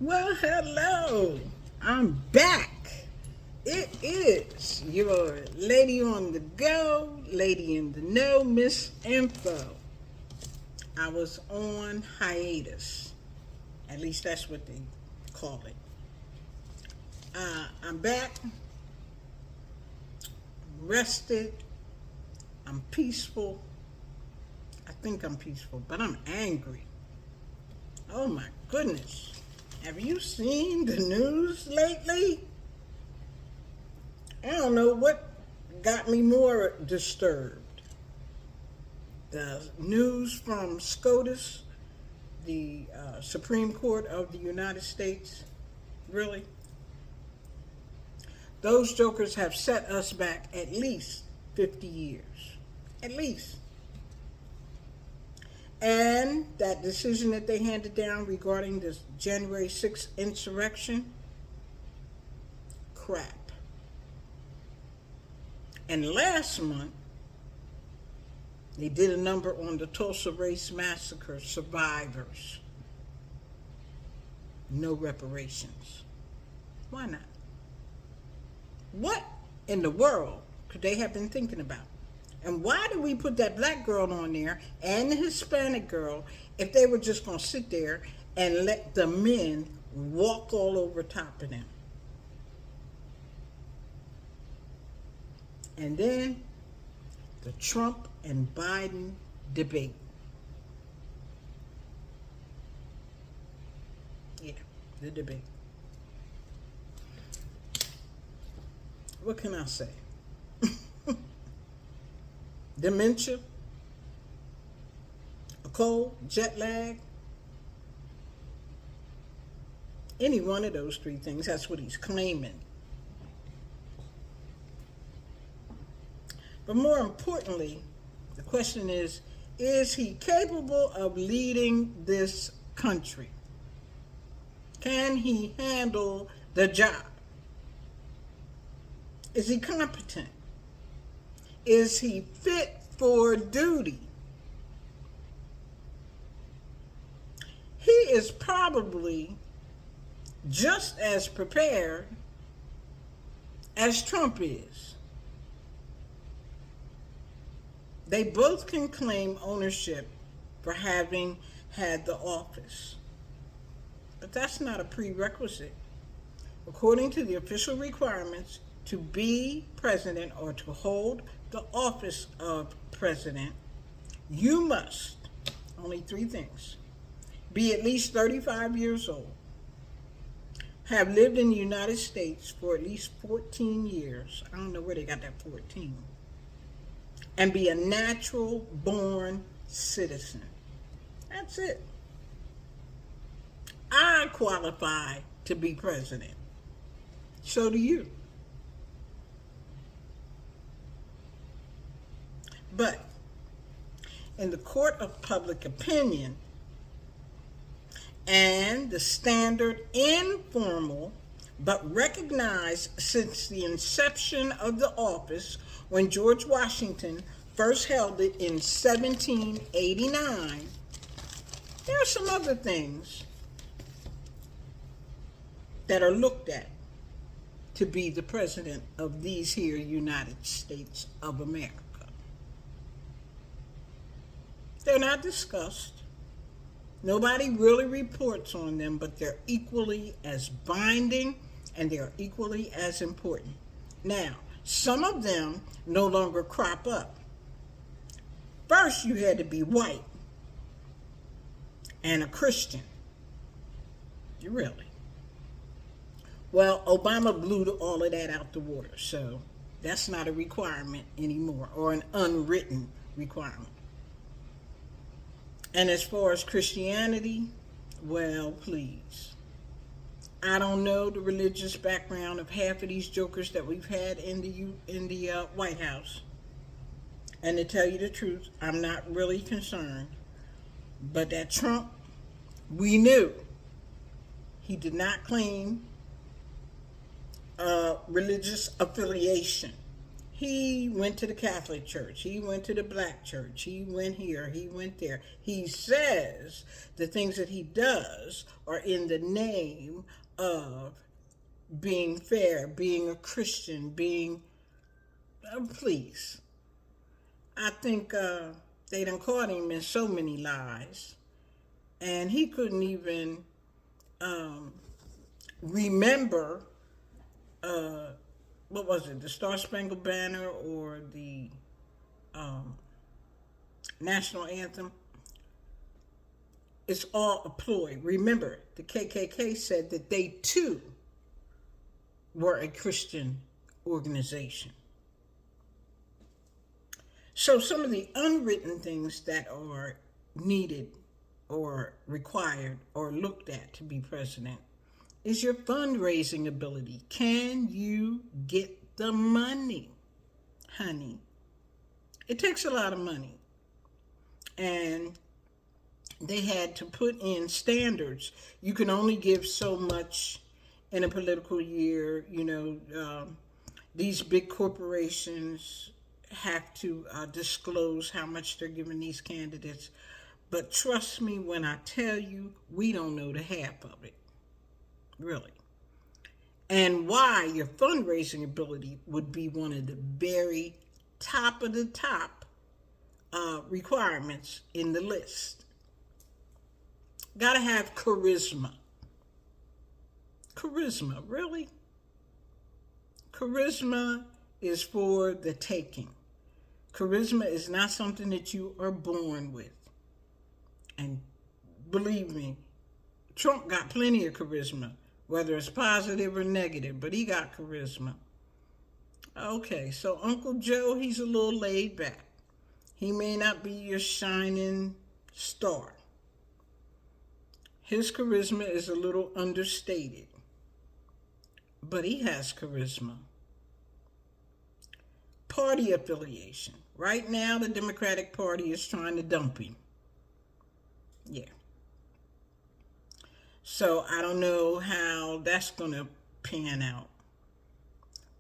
Well, hello. I'm back. It is your lady on the go, lady in the know, Miss Info. I was on hiatus. At least that's what they call it. I'm back. I'm rested. I'm peaceful. I think I'm peaceful, but I'm angry. Oh my goodness. Have you seen the news lately? I don't know what got me more disturbed. The news from SCOTUS, the Supreme Court of the United States. Really? Those jokers have set us back at least 50 years. At least. And that decision that they handed down regarding this January 6th insurrection, crap. And last month, they did a number on the Tulsa Race Massacre survivors. No reparations. Why not? What in the world could they have been thinking about? And why did we put that black girl on there and the Hispanic girl if they were just going to sit there and let the men walk all over top of them? And then the Trump and Biden debate. Yeah, the debate. What can I say? Dementia, a cold, jet lag, any one of those three things, that's what he's claiming. But more importantly, the question is he capable of leading this country? Can he handle the job? Is he competent? Is he fit for duty? He is probably just as prepared as Trump is. They both can claim ownership for having had the office. But that's not a prerequisite. According to the official requirements to be president or to hold the office of president, you must, only three things, be at least 35 years old, have lived in the United States for at least 14 years, I don't know where they got that 14, and be a natural born citizen. That's it. I qualify to be president. So do you. But in the court of public opinion and the standard informal but recognized since the inception of the office when George Washington first held it in 1789, there are some other things that are looked at to be the president of these here United States of America. They're not discussed. Nobody really reports on them, but they're equally as binding and they're equally as important. Now, some of them no longer crop up. First, you had to be white and a Christian. Really? Well, Obama blew all of that out the water, so that's not a requirement anymore, or an unwritten requirement. And as far as Christianity, well, please. I don't know the religious background of half of these jokers that we've had in the White House. And to tell you the truth, I'm not really concerned. But that Trump, we knew he did not claim religious affiliation. He went to the Catholic Church. He went to the Black Church. He went here. He went there. He says the things that he does are in the name of being fair, being a Christian, being... please. I think they done caught him in so many lies. And he couldn't even remember... what was it, the Star Spangled Banner or the national anthem? It's all a ploy. Remember, the KKK said that they too were a Christian organization. So some of the unwritten things that are needed or required or looked at to be president is your fundraising ability. Can you get the money, honey? It takes a lot of money. And they had to put in standards. You can only give so much in a political year. You know, these big corporations have to disclose how much they're giving these candidates. But trust me when I tell you, we don't know the half of it. Really. And why your fundraising ability would be one of the very top of the top requirements in the list. Got to have charisma. Charisma, really? Charisma is for the taking. Charisma is not something that you are born with. And believe me, Trump got plenty of charisma, whether it's positive or negative, but he got charisma. Okay, so Uncle Joe, he's a little laid back. He may not be your shining star. His charisma is a little understated, but he has charisma. Party affiliation. Right now, the Democratic Party is trying to dump him. Yeah. So I don't know how that's going to pan out.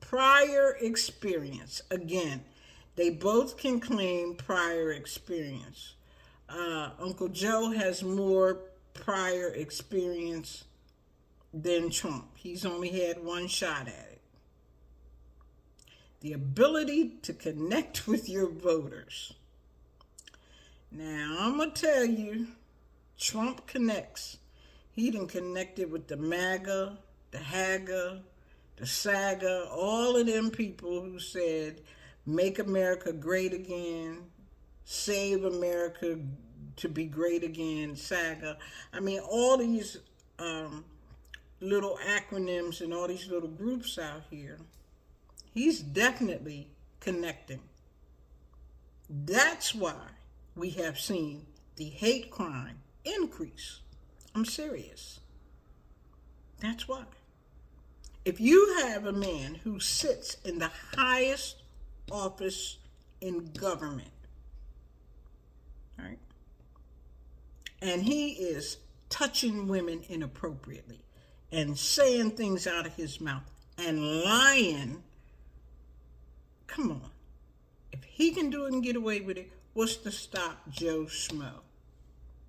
Prior experience. Again, they both can claim prior experience. Uncle Joe has more prior experience than Trump. He's only had one shot at it. The ability to connect with your voters. Now, I'm going to tell you, Trump connects. He done connected with the MAGA, the HAGA, the SAGA, all of them people who said, make America great again, save America to be great again, SAGA. I mean, all these little acronyms and all these little groups out here, he's definitely connecting. That's why we have seen the hate crime increase. I'm serious. That's why. If you have a man who sits in the highest office in government, right, and he is touching women inappropriately and saying things out of his mouth and lying, come on. If he can do it and get away with it, what's to stop Joe Schmo?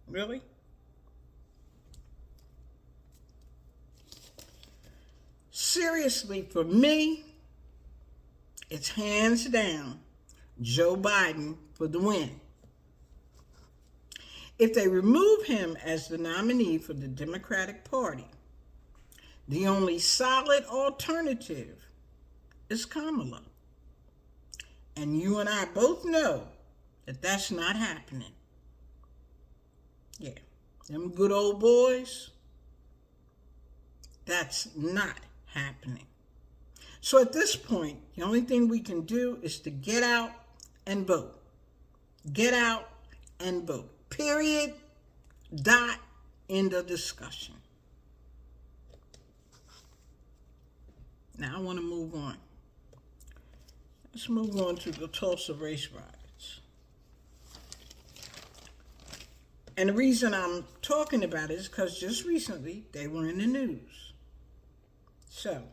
Really? Seriously, for me, it's hands down Joe Biden for the win. If they remove him as the nominee for the Democratic Party, the only solid alternative is Kamala. And you and I both know that that's not happening. Yeah, them good old boys, that's not happening. So at this point, the only thing we can do is to get out and vote. Get out and vote. Period. Dot. End of discussion. Now I want to move on. Let's move on to the Tulsa Race Riots. And the reason I'm talking about it is because just recently they were in the news. So,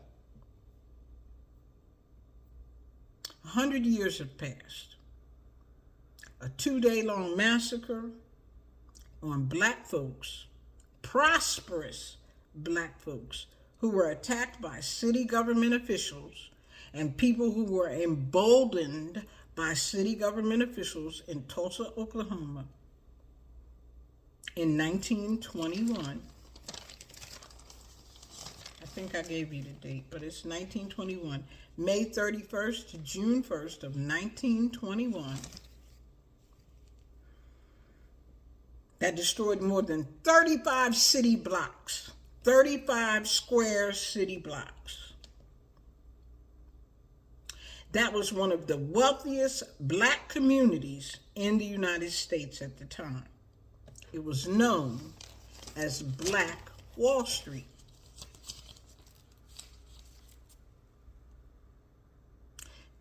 100 years have passed. A 2-day-long massacre on black folks, prosperous black folks, who were attacked by city government officials and people who were emboldened by city government officials in Tulsa, Oklahoma in 1921. I think I gave you the date, but it's 1921. May 31st to June 1st of 1921. That destroyed more than 35 city blocks, 35 square city blocks. That was one of the wealthiest black communities in the United States at the time. It was known as Black Wall Street.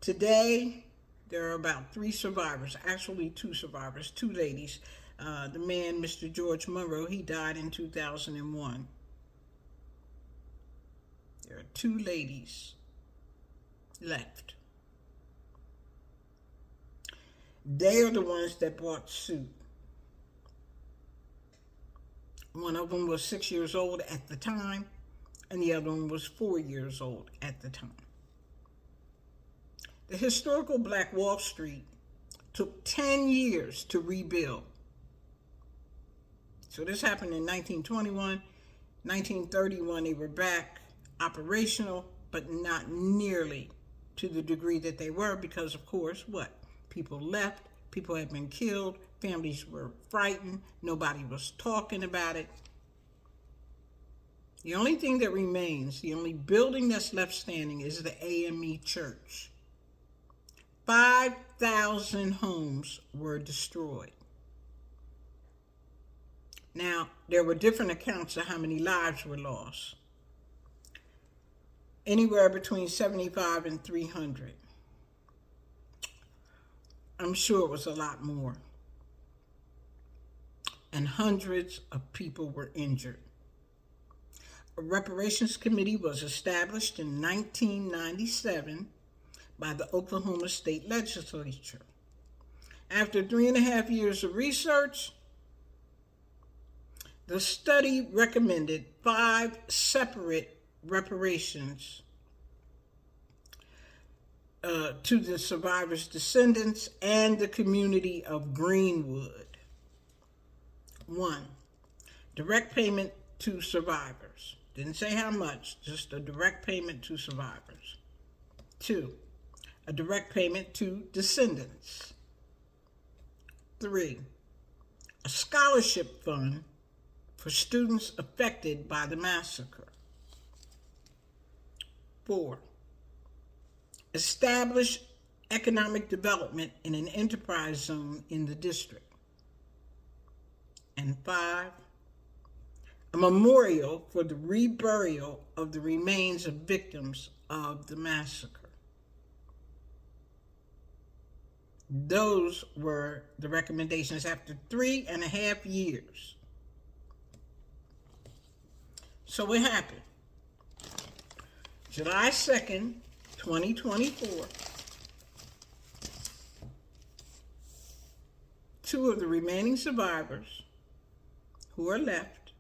Today, there are about 3 survivors, actually 2 survivors, 2 ladies. The man, Mr. George Monroe, he died in 2001. There are 2 ladies left. They are the ones that brought suit. One of them was 6 years old at the time, and the other one was 4 years old at the time. The historical Black Wall Street took 10 years to rebuild. So this happened in 1921. 1931, they were back operational, but not nearly to the degree that they were because, of course, what? People left, people had been killed, families were frightened, nobody was talking about it. The only thing that remains, the only building that's left standing is the AME Church. 5,000 homes were destroyed. Now, there were different accounts of how many lives were lost. Anywhere between 75 and 300. I'm sure it was a lot more. And hundreds of people were injured. A reparations committee was established in 1997 by the Oklahoma State Legislature. After 3.5 years of research, the study recommended 5 separate reparations to the survivors' descendants and the community of Greenwood. 1, direct payment to survivors. Didn't say how much, just a direct payment to survivors. 2, a direct payment to descendants. 3, a scholarship fund for students affected by the massacre. 4, establish economic development in an enterprise zone in the district. And 5, a memorial for the reburial of the remains of victims of the massacre. Those were the recommendations after 3.5 years. So what happened? July 2nd, 2024, 2 of the remaining survivors who are left,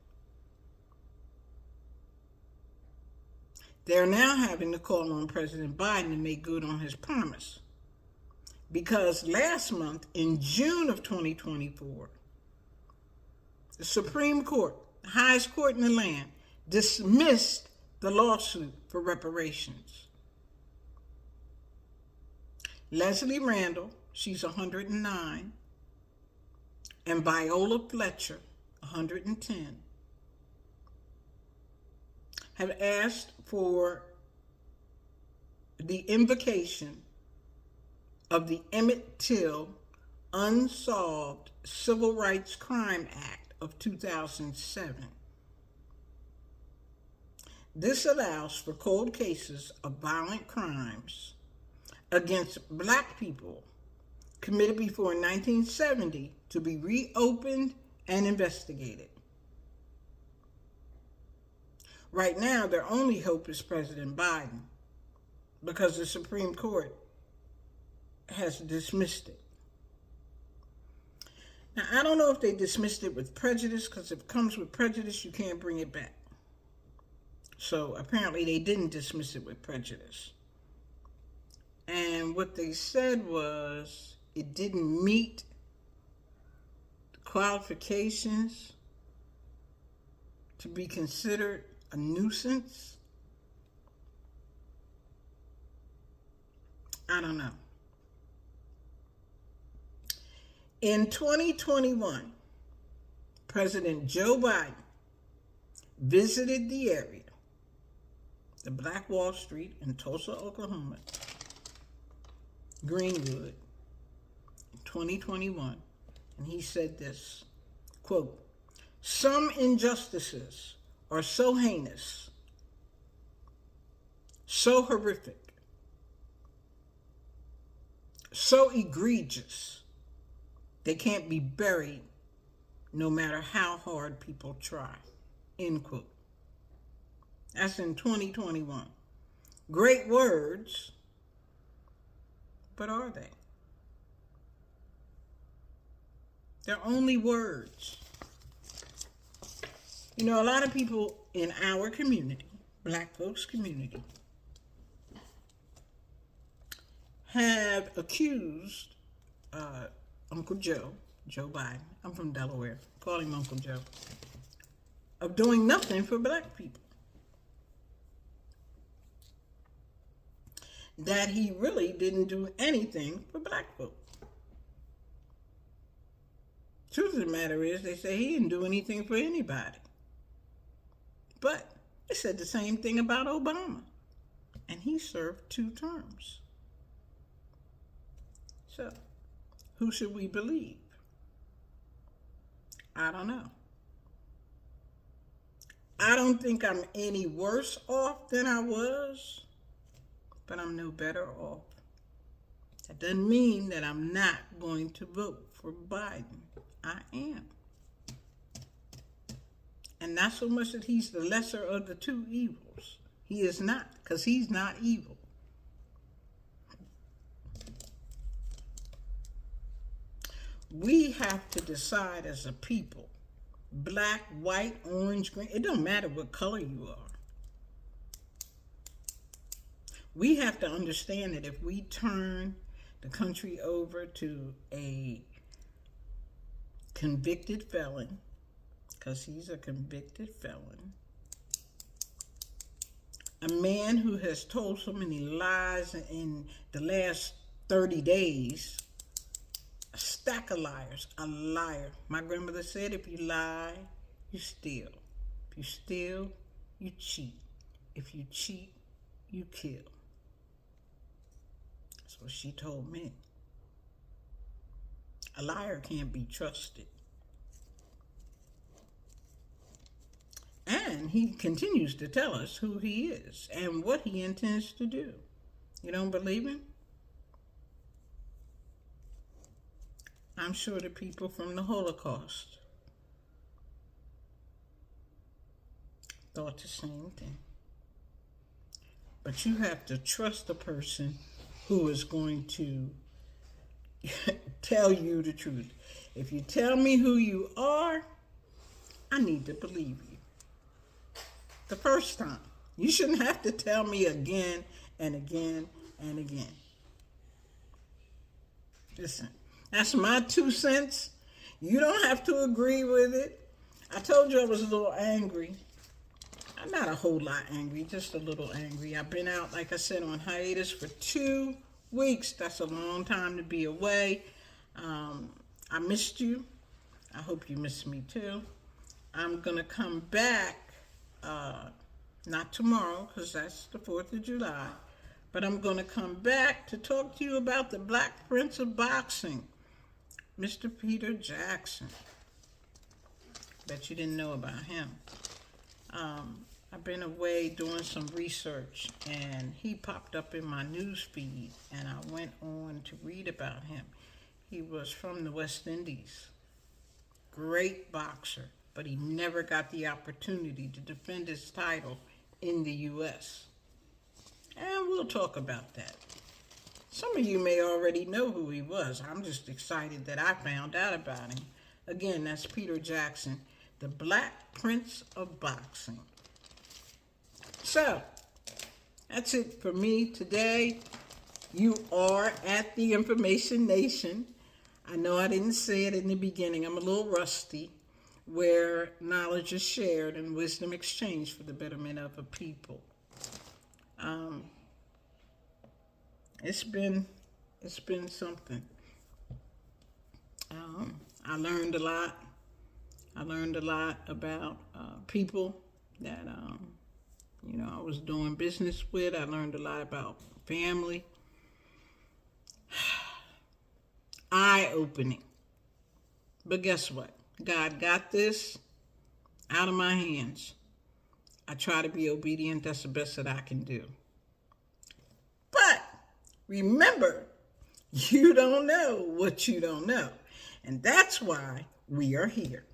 they're now having to call on President Biden to make good on his promise. Because last month, in June of 2024, the Supreme Court, the highest court in the land, dismissed the lawsuit for reparations. Leslie Randall, she's 109, and Viola Fletcher, 110, have asked for the invocation of the Emmett Till Unsolved Civil Rights Crime Act of 2007. This allows for cold cases of violent crimes against black people committed before 1970 to be reopened and investigated. Right now, their only hope is President Biden, because the Supreme Court has dismissed it. Now, I don't know if they dismissed it with prejudice, because if it comes with prejudice, you can't bring it back. So apparently they didn't dismiss it with prejudice. And what they said was it didn't meet the qualifications to be considered a nuisance. I don't know. In 2021, President Joe Biden visited the area, the Black Wall Street in Tulsa, Oklahoma, Greenwood, in 2021, and he said this, quote, "Some injustices are so heinous, so horrific, so egregious, they can't be buried no matter how hard people try," end quote. That's in 2021. Great words, but are they? They're only words. You know, a lot of people in our community, Black folks community, have accused Uncle Joe Biden, I'm from Delaware, call him Uncle Joe, of doing nothing for Black people. That he really didn't do anything for Black folk. Truth of the matter is, they say he didn't do anything for anybody. But they said the same thing about Obama, and he served 2 terms. So, who should we believe? I don't know. I don't think I'm any worse off than I was, but I'm no better off. That doesn't mean that I'm not going to vote for Biden. I am. And not so much that he's the lesser of the 2 evils. He is not, because he's not evil. We have to decide as a people, black, white, orange, green, it don't matter what color you are. We have to understand that if we turn the country over to a convicted felon, because he's a convicted felon, a man who has told so many lies in the last 30 days, a stack of liars, a liar. My grandmother said, if you lie, you steal. If you steal, you cheat. If you cheat, you kill. That's what she told me. A liar can't be trusted. And he continues to tell us who he is and what he intends to do. You don't believe him? I'm sure the people from the Holocaust thought the same thing. But you have to trust a person who is going to tell you the truth. If you tell me who you are, I need to believe you. The first time. You shouldn't have to tell me again and again and again. Listen, that's my 2 cents. You don't have to agree with it. I told you I was a little angry. I'm not a whole lot angry, just a little angry. I've been out, like I said, on hiatus for 2 weeks. That's a long time to be away. I missed you. I hope you missed me too. I'm going to come back, not tomorrow, because that's the 4th of July, but I'm going to come back to talk to you about the Black Prince of Boxing, Mr. Peter Jackson. Bet you didn't know about him. I've been away doing some research, and he popped up in my news feed, and I went on to read about him. He was from the West Indies. Great boxer, but he never got the opportunity to defend his title in the U.S. And we'll talk about that. Some of you may already know who he was. I'm just excited that I found out about him. Again, that's Peter Jackson, the Black Prince of Boxing. So, that's it for me today. You are at the Information Nation. I know I didn't say it in the beginning. I'm a little rusty, where knowledge is shared and wisdom exchanged for the betterment of a people. It's been something. I learned a lot. I learned a lot about people that I was doing business with. I learned a lot about family. Eye-opening. But guess what? God got this out of my hands. I try to be obedient. That's the best that I can do. But remember, you don't know what you don't know. And that's why we are here.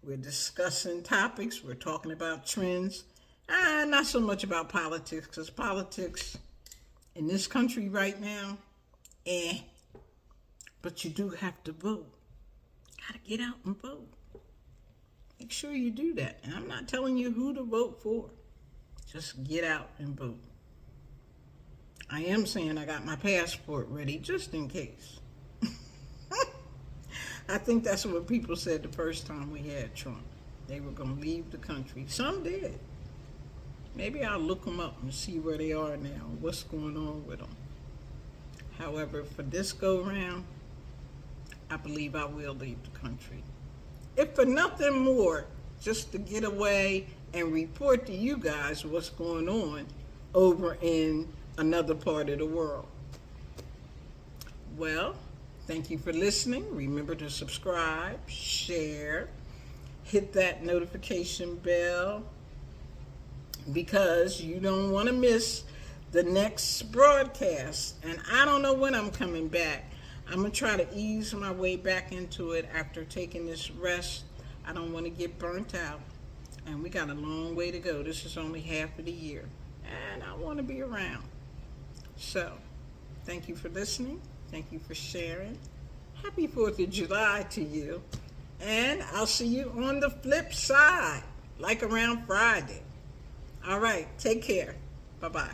We're discussing topics. We're talking about trends. Not so much about politics, because politics in this country right now, but you do have to vote. Got to get out and vote. Make sure you do that. And I'm not telling you who to vote for. Just get out and vote. I am saying I got my passport ready just in case. I think that's what people said the first time we had Trump. They were going to leave the country. Some did. Maybe I'll look them up and see where they are now, what's going on with them. However, for this go-round, I believe I will leave the country. If for nothing more, just to get away and report to you guys what's going on over in another part of the world. Well, thank you for listening. Remember to subscribe, share, hit that notification bell, because you don't want to miss the next broadcast. And I don't know when I'm coming back. I'm going to try to ease my way back into it after taking this rest. I don't want to get burnt out. And we got a long way to go. This is only half of the year. And I want to be around. So, thank you for listening. Thank you for sharing. Happy 4th of July to you. And I'll see you on the flip side, like around Friday. All right, take care. Bye-bye.